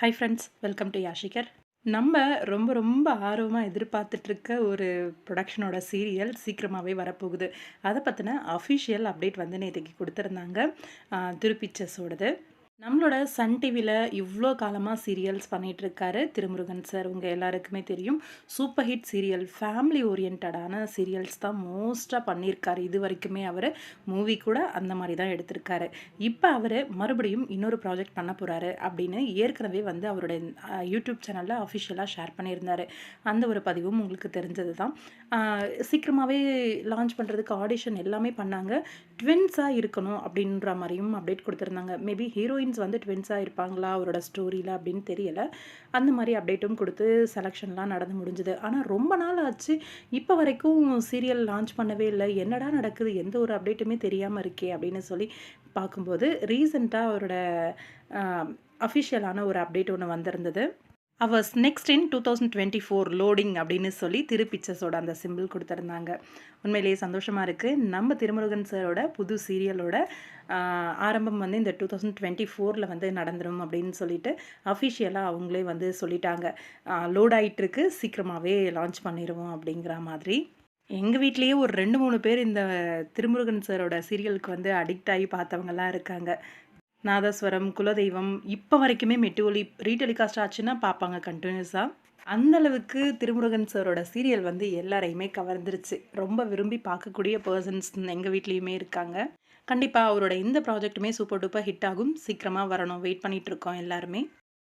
Hi friends, welcome to யாஷிகர். நம்ம ரொம்ப ரொம்ப ஆர்வமா எதிர்பார்த்துட்ருக்க ஒரு ப்ரொடக்ஷனோட சீரியல் சீக்கிரமாவே வரப்போகுது. அத பத்தின அஃபிஷியல் அப்டேட் வந்து நேத்தைக்கு குடுத்திருந்தாங்க. திரு பிக்சர்ஸோடது. நம்மளோட சன் டிவில இவ்ளோ காலமா சீரியல்ஸ் பண்ணிட்டுருக்காரு திருமுருகன் சார். உங்க எல்லாருக்குமே தெரியும். சூப்பர் ஹிட் சீரியல், ஃபேமிலி ஓரியன்டடான சீரியல்ஸ் தான் மோஸ்ட்டா பண்ணியிருக்காரு. இதுவரைக்குமே அவரு. மூவி கூட அந்த மாரி தான் எடுத்திருக்காரு. இப்ப அவரு மறுபடியும் இன்னொரு ப்ராஜெக்ட் பண்ண போறாரு அப்படின்னு ஏற்கனவே வந்து அவருடைய யூடியூப் சேனல்ல அஃபிஷியலா ஷேர் பண்ணியிருந்தாரு. அந்த ஒரு பதிவும் உங்களுக்கு தெரிஞ்சது தான். சீக்கிரமாவே லான்ச் பண்றதுக்கு ஆடிஷன் எல்லாமே பண்ணாங்க. ட்வின்ஸா இருக்கணும் அப்படின்ற மாரியும் அப்டேட் குடுத்திருந்தாங்க. மேபி ஹீரோயின்ஸ் வந்து ட்வின்ஸா இருப்பாங்களா அவரோட ஸ்டோரியில அப்படின்னு தெரியல. அந்த மாரி அப்டேட்டும் குடுத்து செலக்ஷன்லாம் நடந்து முடிஞ்சது. ஆனா ரொம்ப நாள் ஆச்சு. இப்ப வரைக்கும் சீரியல் லான்ச் பண்ணவே இல்ல. என்னடா நடக்குது? எந்த ஒரு அப்டேட்டுமே தெரியாம இருக்கே! அப்படின்னு சொல்லி பார்க்கும்போது, ரீசென்ட்டா அவரோட அ அஃபிஷியலான ஒரு அப்டேட் ஒண்ணு வந்திருந்தது. அவர்ஸ் நெக்ஸ்ட் இன் 2024 லோடிங் அப்படின்னு சொல்லி திரு பிக்சர்ஸோட அந்த சிம்பிள் குடுத்திருந்தாங்க. உண்மையிலேயே சந்தோஷமா இருக்கு. நம்ம திருமுருகன் சாரோட புது சீரியலோட ஆரம்பம் வந்து இந்த 2024ல வந்து நடந்துரும் அப்படின்னு சொல்லிட்டு அஃபிஷியலா அவங்களே வந்து சொல்லிட்டாங்க. லோட் ஆயிட்டிருக்கு. சீக்கிரமாவே லான்ச் பண்ணிருவோம் அப்படிங்கிற மாதிரி. எங்க வீட்லயே ஒரு 2, 3 பேர் இந்த திருமுருகன் சாரோட சீரியலுக்கு வந்து அடிக்ட் ஆகி பார்த்தவங்கலாம் இருக்காங்க. நாதஸ்வரம், குலதெய்வம் இப்ப வரைக்குமே மெட்டு ஒலி ரீடெலிகாஸ்ட் ஆச்சுன்னா பார்ப்பாங்க கன்டினியூஸா. அந்த அளவுக்கு திருமுருகன் சாரோட சீரியல் வந்து எல்லாரையுமே கவர்ந்துருச்சு. ரொம்ப விரும்பி பார்க்கக்கூடிய பெர்சன்ஸ் எங்க வீட்லயுமே இருக்காங்க. கண்டிப்பா அவரோட இந்த ப்ராஜெக்ட்டுமே சூப்பர் டூப்பர் ஹிட் ஆகும். சீக்கிரமா வரணும். வெயிட் பண்ணிட்டு இருக்கோம் எல்லாருமே.